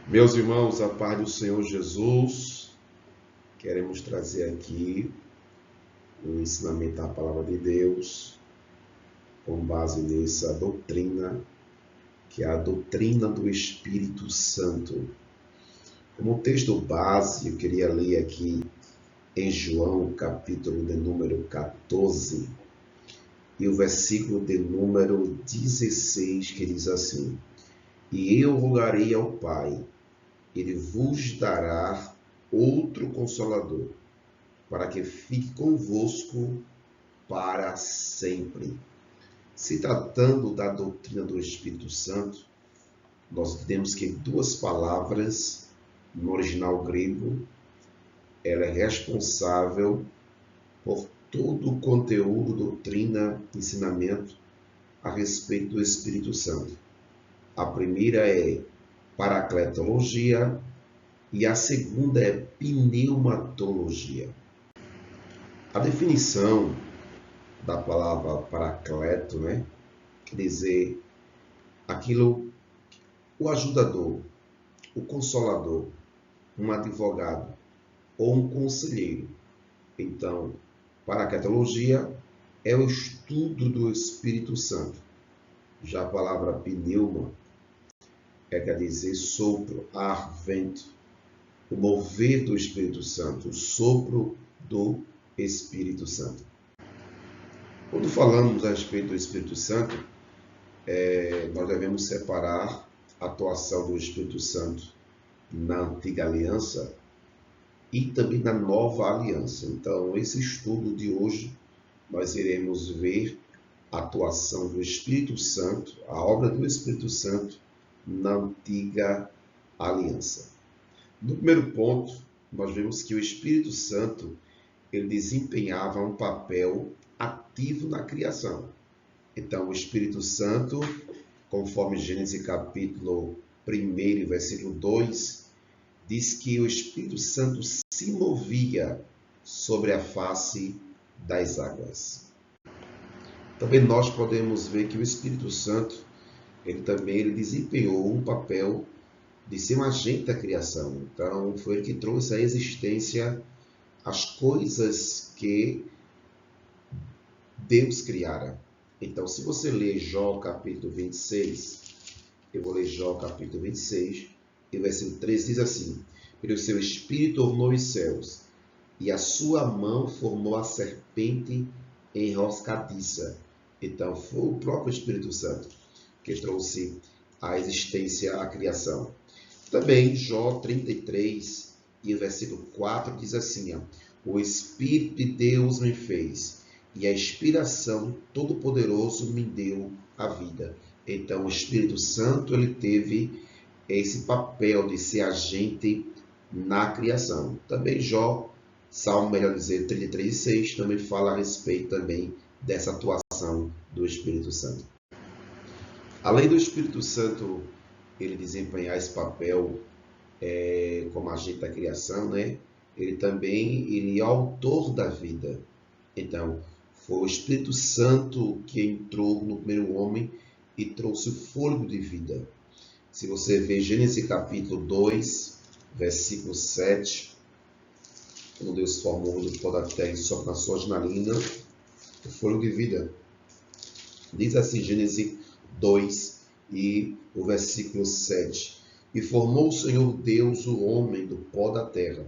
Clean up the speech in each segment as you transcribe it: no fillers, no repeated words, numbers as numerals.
Meus irmãos, a paz do Senhor Jesus, queremos trazer aqui o ensinamento da palavra de Deus, com base nessa doutrina, que é a doutrina do Espírito Santo. Como texto base, eu queria ler aqui em João, capítulo de número 14, e o versículo de número 16, que diz assim: E eu rogarei ao Pai, ele vos dará outro Consolador, para que fique convosco para sempre. Se tratando da doutrina do Espírito Santo, nós temos que duas palavras no original grego, ela é responsável por todo o conteúdo, doutrina, ensinamento a respeito do Espírito Santo. A primeira é paracletologia e a segunda é pneumatologia. A definição da palavra paracleto, quer dizer aquilo, o ajudador, o consolador, um advogado ou um conselheiro. Então, paracletologia é o estudo do Espírito Santo. Já a palavra pneuma quer dizer sopro, ar, vento, o mover do Espírito Santo, o sopro do Espírito Santo. Quando falamos a respeito do Espírito Santo, nós devemos separar a atuação do Espírito Santo na antiga aliança e também na nova aliança. Então, esse estudo de hoje, nós iremos ver a atuação do Espírito Santo, a obra do Espírito Santo na antiga aliança. No primeiro ponto, nós vemos que o Espírito Santo ele desempenhava um papel ativo na criação. Então, o Espírito Santo, conforme Gênesis capítulo 1, versículo 2, diz que o Espírito Santo se movia sobre a face das águas. Também nós podemos ver que o Espírito Santo, ele desempenhou um papel de ser um agente da criação. Então, foi ele que trouxe à existência as coisas que Deus criara. Então, se você ler Jó capítulo 26, eu vou ler Jó capítulo 26, e o versículo 13 diz assim: Pelo seu espírito ornou os céus, e a sua mão formou a serpente enroscadiça. Então, foi o próprio Espírito Santo que trouxe à existência a criação. Também Jó 33, e o versículo 4 diz assim: O Espírito de Deus me fez, e a inspiração Todo-Poderoso me deu a vida. Então, o Espírito Santo ele teve esse papel de ser agente na criação. Também Jó, Salmo, melhor dizer, 33:6, também fala a respeito também dessa atuação do Espírito Santo. Além do Espírito Santo ele desempenhar esse papel como agente da criação, ele também é autor da vida. Então, foi o Espírito Santo que entrou no primeiro homem e trouxe o fôlego de vida. Se você ver Gênesis capítulo 2, versículo 7, quando Deus formou do pó da terra e sopra nas suas narinas, o fôlego de vida. Diz assim Gênesis 2 e o versículo 7. E formou o Senhor Deus o homem do pó da terra,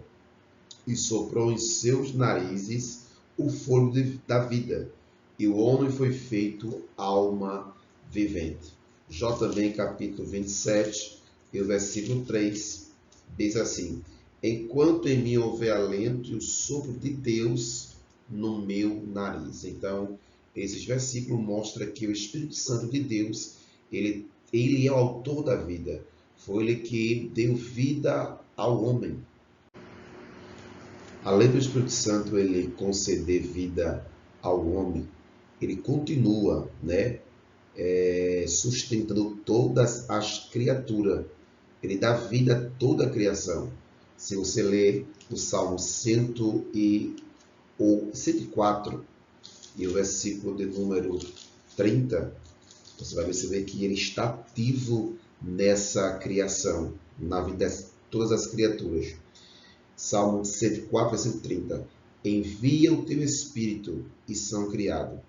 e soprou em seus narizes o fôlego da vida, e o homem foi feito alma vivente. Jó também, capítulo 27, e o versículo 3, diz assim: Enquanto em mim houver alento e o sopro de Deus no meu nariz. Então, esses versículos mostram que o Espírito Santo de Deus, ele é o autor da vida. Foi ele que deu vida ao homem. Além do Espírito Santo ele conceder vida ao homem, ele continua, sustentando todas as criaturas. Ele dá vida a toda a criação. Se você ler o Salmo 104 e o versículo de número 30, você vai perceber que ele está ativo nessa criação, na vida de todas as criaturas. Salmo 104, versículo 30. Envia o teu Espírito e são criados,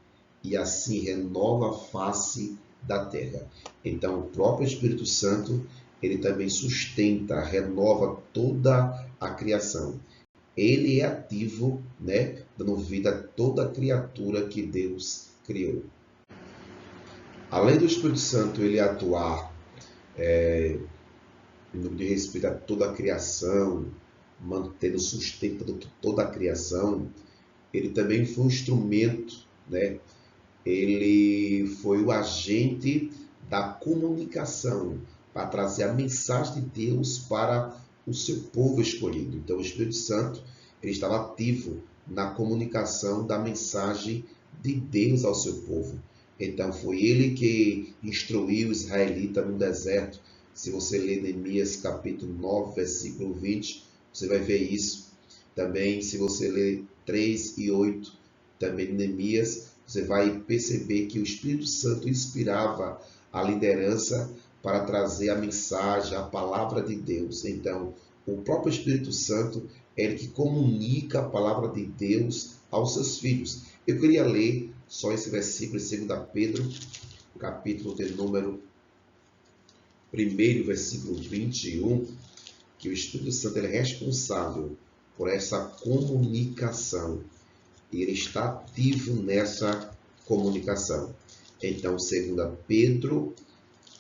e assim renova a face da terra. Então, o próprio Espírito Santo, ele também sustenta, renova toda a criação. Ele é ativo, né, dando vida a toda criatura que Deus criou. Além do Espírito Santo ele atuar no que diz respeito a toda a criação, mantendo, sustentando toda a criação, ele também foi um instrumento, né? Ele foi o agente da comunicação para trazer a mensagem de Deus para o seu povo escolhido. Então, o Espírito Santo ele estava ativo na comunicação da mensagem de Deus ao seu povo. Então, foi ele que instruiu o israelita no deserto. Se você ler Neemias capítulo 9, versículo 20, você vai ver isso. Também, se você ler 3 e 8, também Neemias, você vai perceber que o Espírito Santo inspirava a liderança para trazer a mensagem, a palavra de Deus. Então, o próprio Espírito Santo é ele que comunica a palavra de Deus aos seus filhos. Eu queria ler só esse versículo em 2 Pedro, capítulo de número 1, versículo 21, que o Espírito Santo ele é responsável por essa comunicação. E ele está ativo nessa comunicação. Então, 2 Pedro,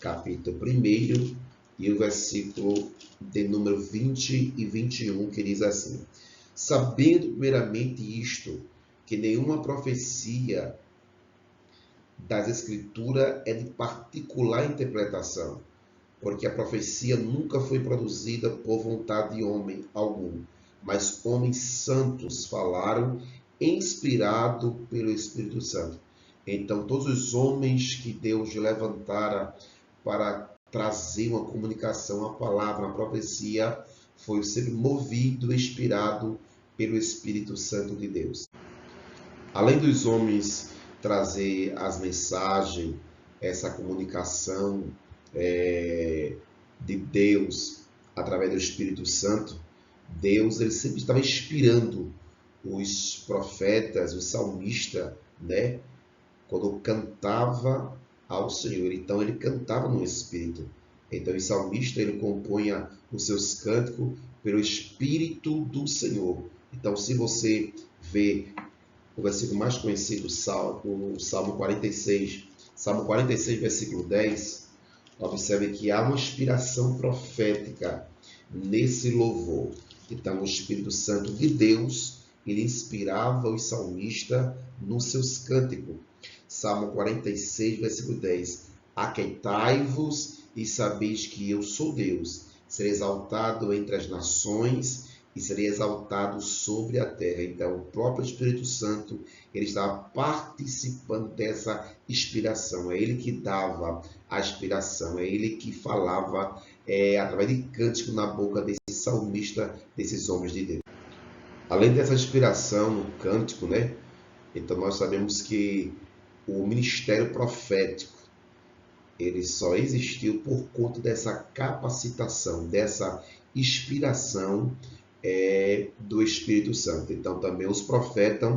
capítulo 1, e o versículo de número 20 e 21, que diz assim: sabendo primeiramente isto, que nenhuma profecia das Escrituras é de particular interpretação, porque a profecia nunca foi produzida por vontade de homem algum, mas homens santos falaram, inspirado pelo Espírito Santo. Então, todos os homens que Deus levantara para trazer uma comunicação, a palavra, a profecia, foi sempre movido, inspirado pelo Espírito Santo de Deus. Além dos homens trazer as mensagens, essa comunicação de Deus através do Espírito Santo, Deus ele sempre estava inspirando os profetas, os salmistas, né? Quando cantava ao Senhor, então ele cantava no Espírito. Então o salmista ele compunha os seus cânticos pelo Espírito do Senhor. Então se você vê o versículo mais conhecido, o Salmo 46, Salmo 46, versículo 10, observe que há uma inspiração profética nesse louvor. Então o Espírito Santo de Deus ele inspirava os salmistas nos seus cânticos. Salmo 46, versículo 10. Aquietai-vos e sabeis que eu sou Deus. Serei exaltado entre as nações e serei exaltado sobre a terra. Então, o próprio Espírito Santo ele estava participando dessa inspiração. É ele que dava a inspiração. É ele que falava através de cântico na boca desse salmista, desses homens de Deus. Além dessa inspiração no cântico, né? Então nós sabemos que o ministério profético ele só existiu por conta dessa capacitação, dessa inspiração do Espírito Santo. Então também os profetas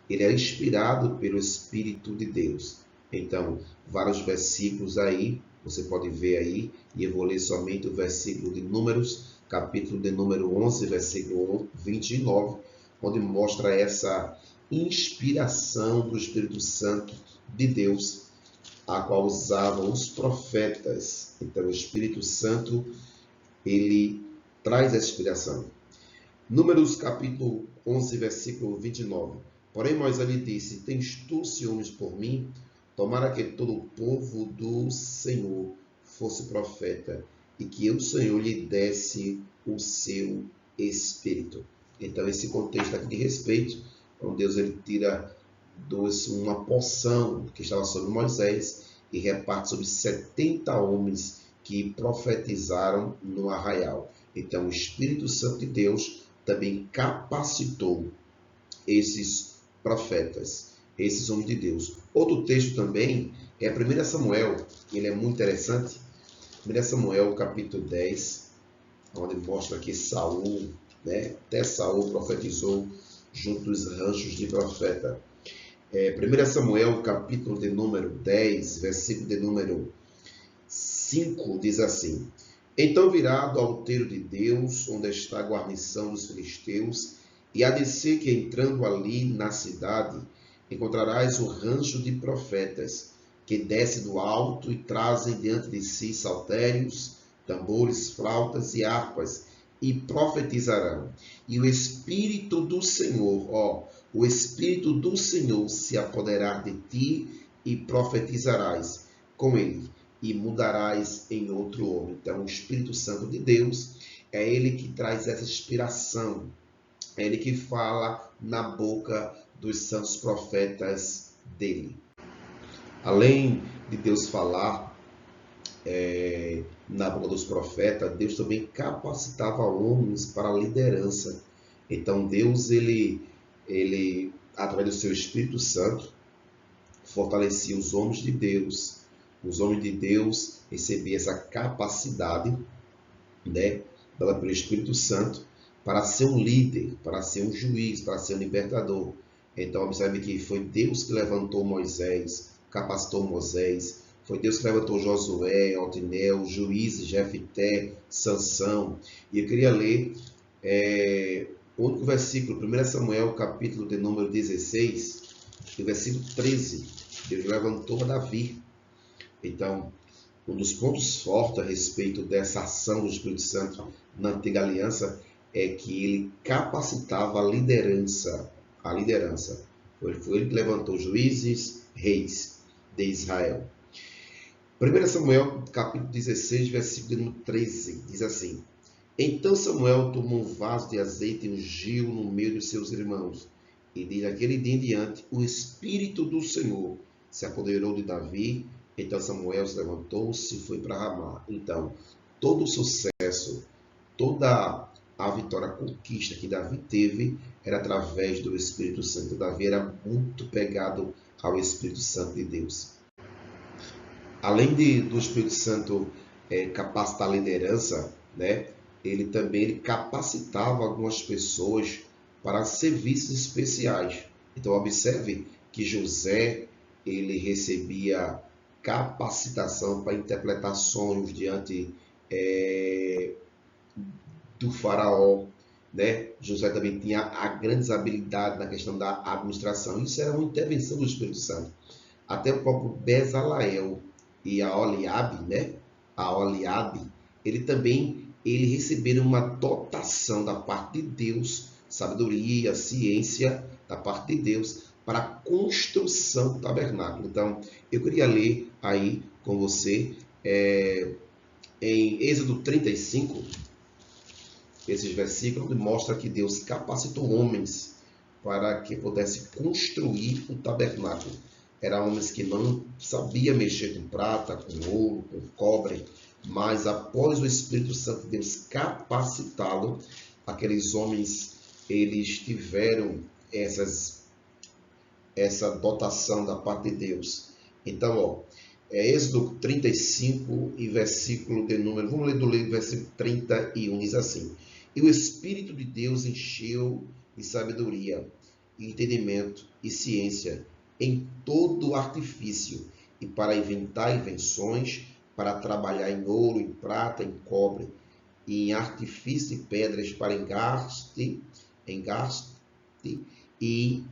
ele era inspirado pelo Espírito de Deus. Então vários versículos aí você pode ver aí, e eu vou ler somente o versículo de Números, capítulo de número 11, versículo 29, onde mostra essa inspiração do Espírito Santo de Deus, a qual usavam os profetas. Então, o Espírito Santo, ele traz a inspiração. Números, capítulo 11, versículo 29. Porém, Moisés lhe disse: tens tu ciúmes por mim? Tomara que todo o povo do Senhor fosse profeta, e que o Senhor lhe desse o seu Espírito. Então, esse contexto aqui de respeito, onde Deus ele tira uma porção que estava sobre Moisés e reparte sobre 70 homens que profetizaram no arraial. Então, o Espírito Santo de Deus também capacitou esses profetas, esses homens de Deus. Outro texto também é 1 Samuel, ele é muito interessante. 1 Samuel capítulo 10, onde mostra que Saul, até Saul profetizou junto dos ranchos de profeta. 1 Samuel capítulo de número 10, versículo de número 5, diz assim: Então virá do alteiro de Deus, onde está a guarnição dos filisteus, e há de ser que entrando ali na cidade, encontrarás o rancho de profetas, que desce do alto e trazem diante de si saltérios, tambores, flautas e harpas, e profetizarão. E o Espírito do Senhor, o Espírito do Senhor se apoderar de ti, e profetizarás com ele, e mudarás em outro homem. Então, o Espírito Santo de Deus é ele que traz essa inspiração, é ele que fala na boca dos santos profetas dele. Além de Deus falar na boca dos profetas, Deus também capacitava homens para a liderança. Então Deus, ele através do seu Espírito Santo, fortalecia os homens de Deus. Os homens de Deus recebiam essa capacidade, dada pelo Espírito Santo, para ser um líder, para ser um juiz, para ser um libertador. Então observe que foi Deus que levantou Moisés, capacitou Moisés. Foi Deus que levantou Josué, Otinel, juízes, Jefté, Sansão. E eu queria ler o único versículo, 1 Samuel, capítulo de número 16, do versículo 13. Deus levantou Davi. Então, um dos pontos fortes a respeito dessa ação do Espírito Santo na Antiga Aliança é que ele capacitava a liderança. Foi ele que levantou juízes, reis de Israel. 1 Samuel, capítulo 16, versículo 13, diz assim: Então Samuel tomou um vaso de azeite e ungiu no meio dos seus irmãos. E desde aquele dia em diante, o Espírito do Senhor se apoderou de Davi. Então Samuel se levantou-se e foi para Ramá. Então, todo o sucesso, toda a vitória, a conquista que Davi teve, era através do Espírito Santo. Davi era muito pegado ao Espírito Santo de Deus. Além do Espírito Santo capacitar a liderança, ele também capacitava algumas pessoas para serviços especiais. Então observe que José, ele recebia capacitação para interpretar sonhos diante do faraó. José também tinha grandes habilidades na questão da administração. Isso era uma intervenção do Espírito Santo. Até o próprio Bezaleel e a Oliabe, ele receberam uma dotação da parte de Deus, sabedoria, ciência da parte de Deus, para a construção do tabernáculo. Então, eu queria ler aí com você, em Êxodo 35, esses versículos que mostram que Deus capacitou homens para que pudesse construir o tabernáculo. Eram homens que não sabiam mexer com prata, com ouro, com cobre, mas após o Espírito Santo de Deus capacitá-lo, aqueles homens, eles tiveram essa dotação da parte de Deus. Então, Êxodo 35 e versículo de número, vamos ler do versículo 31, diz assim: E o Espírito de Deus encheu de sabedoria, entendimento e ciência, em todo artifício, e para inventar invenções, para trabalhar em ouro, em prata, em cobre, e em artifício de pedras para engaste e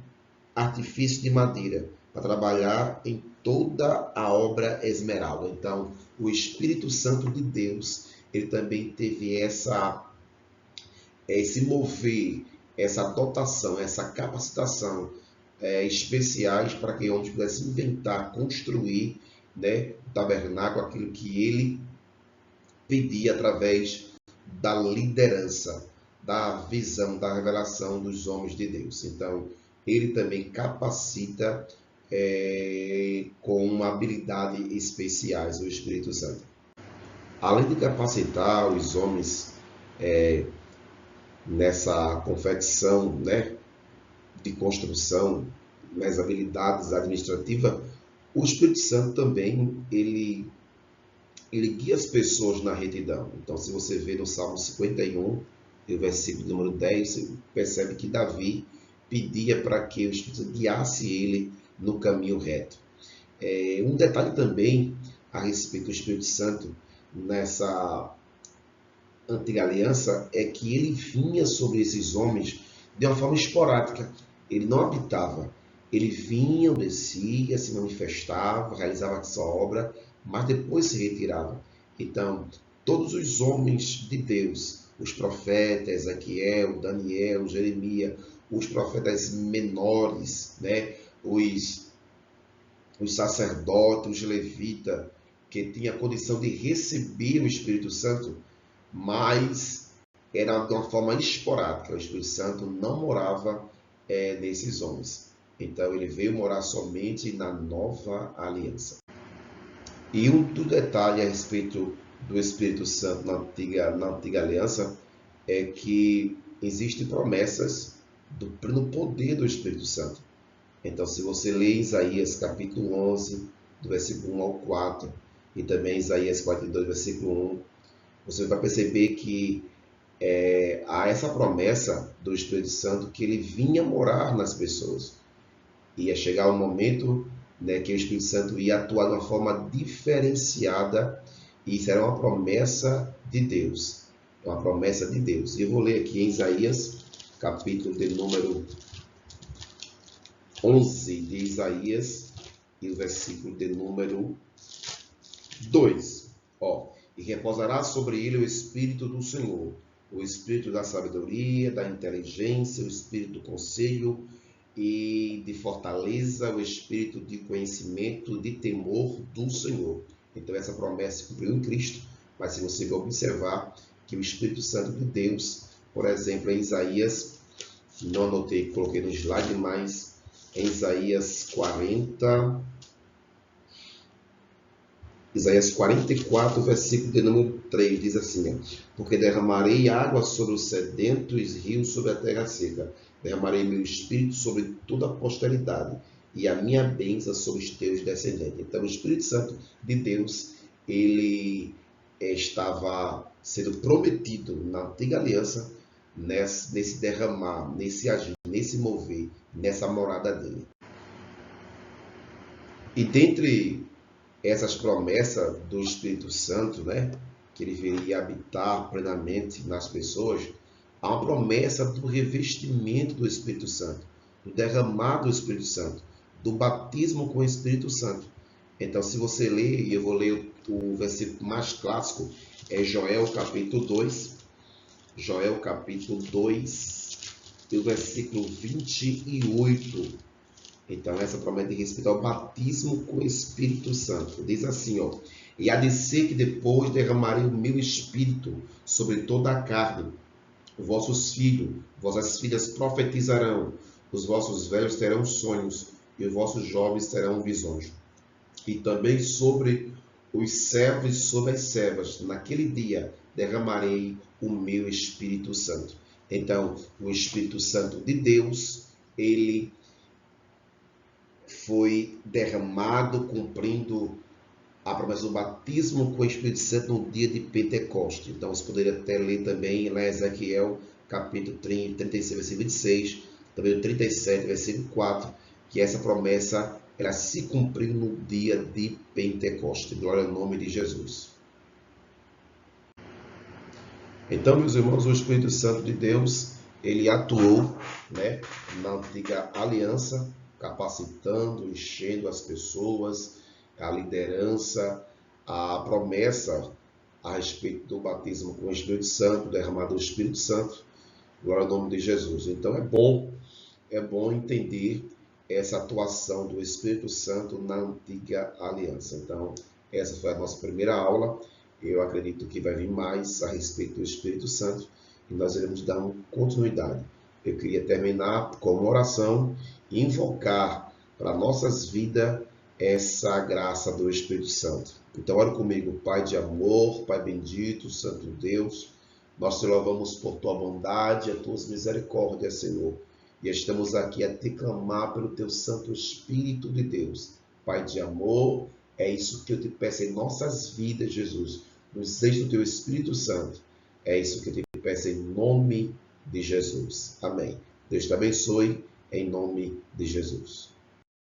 artifício de madeira, para trabalhar em toda a obra esmeralda. Então, o Espírito Santo de Deus, ele também teve esse mover, essa dotação, essa capacitação especiais para que homens pudessem inventar, construir o tabernáculo, aquilo que ele pedia através da liderança, da visão, da revelação dos homens de Deus. Então, ele também capacita com habilidades especiais o Espírito Santo. Além de capacitar os homens nessa confecção, de construção, nas habilidades administrativas, o Espírito Santo também ele ele guia as pessoas na retidão. Então, se você vê no Salmo 51, o versículo número 10, você percebe que Davi pedia para que o Espírito guiasse ele no caminho reto. Um detalhe também a respeito do Espírito Santo nessa antiga aliança é que ele vinha sobre esses homens de uma forma esporádica. Ele não habitava. Ele vinha, descia, se manifestava, realizava a sua obra, mas depois se retirava. Então, todos os homens de Deus, os profetas, Ezequiel, Daniel, Jeremias, os profetas menores, né? os sacerdotes, os levitas, que tinham a condição de receber o Espírito Santo, mas era de uma forma esporádica. O Espírito Santo não morava nesses homens. Então ele veio morar somente na nova aliança. E um detalhe a respeito do Espírito Santo na antiga aliança é que existem promessas do pleno poder do Espírito Santo. Então, se você lê Isaías capítulo 11, do versículo 1 ao 4, e também Isaías 42, versículo 1, você vai perceber que há essa promessa do Espírito Santo que ele vinha morar nas pessoas. Ia chegar um momento, né, que o Espírito Santo ia atuar de uma forma diferenciada, e isso era uma promessa de Deus. Uma promessa de Deus. E eu vou ler aqui em Isaías, capítulo de número 11 de Isaías, e o versículo de número 2. E repousará sobre ele o Espírito do Senhor, o Espírito da sabedoria, da inteligência, o Espírito do conselho e de fortaleza, o Espírito de conhecimento, de temor do Senhor. Então essa promessa se cumpriu em Cristo, mas se você observar que o Espírito Santo de Deus, por exemplo, em Isaías, não anotei, coloquei no slide, mas em Isaías 44, versículo de número 3, diz assim: porque derramarei água sobre os sedentos, rios sobre a terra seca. Derramarei meu espírito sobre toda a posteridade, e a minha bênção sobre os teus descendentes. Então, o Espírito Santo de Deus, ele estava sendo prometido na antiga aliança, nesse derramar, nesse agir, nesse mover, nessa morada dele. E dentre essas promessas do Espírito Santo, né, que ele viria habitar plenamente nas pessoas, há uma promessa do revestimento do Espírito Santo, do derramar do Espírito Santo, do batismo com o Espírito Santo. Então, se você ler, e eu vou ler o versículo mais clássico, é Joel capítulo 2, Joel capítulo 2, e o versículo 28. Então, essa promessa diz respeito ao batismo com o Espírito Santo. Diz assim, e há de ser que depois derramarei o meu Espírito sobre toda a carne. Vossos filhos, vossas filhas profetizarão, os vossos velhos terão sonhos, e os vossos jovens terão visões. E também sobre os servos e sobre as servas, naquele dia derramarei o meu Espírito Santo. Então, o Espírito Santo de Deus, ele foi derramado cumprindo a promessa do batismo com o Espírito Santo no dia de Pentecoste. Então, você poderia até ler também lá em Ezequiel, capítulo 36, versículo 26, também o 37, versículo 4, que essa promessa ela se cumpriu no dia de Pentecoste. Glória ao nome de Jesus. Então, meus irmãos, o Espírito Santo de Deus, ele atuou, né, na antiga aliança, capacitando, enchendo as pessoas, a liderança, a promessa a respeito do batismo com o Espírito Santo, derramado do Espírito Santo, glória ao nome de Jesus. Então é bom entender essa atuação do Espírito Santo na antiga aliança. Então, essa foi a nossa primeira aula. Eu acredito que vai vir mais a respeito do Espírito Santo e nós iremos dar uma continuidade. Eu queria terminar com uma oração e invocar para nossas vidas essa graça do Espírito Santo. Então, ore comigo, Pai de amor, Pai bendito, Santo Deus, nós te louvamos por tua bondade e as tuas misericórdias, Senhor. E estamos aqui a te clamar pelo teu Santo Espírito de Deus, Pai de amor, É isso que eu te peço em nossas vidas, Jesus. Nos enche do teu Espírito Santo. É isso que eu te peço em nome de Jesus. Amém. Deus te abençoe em nome de Jesus.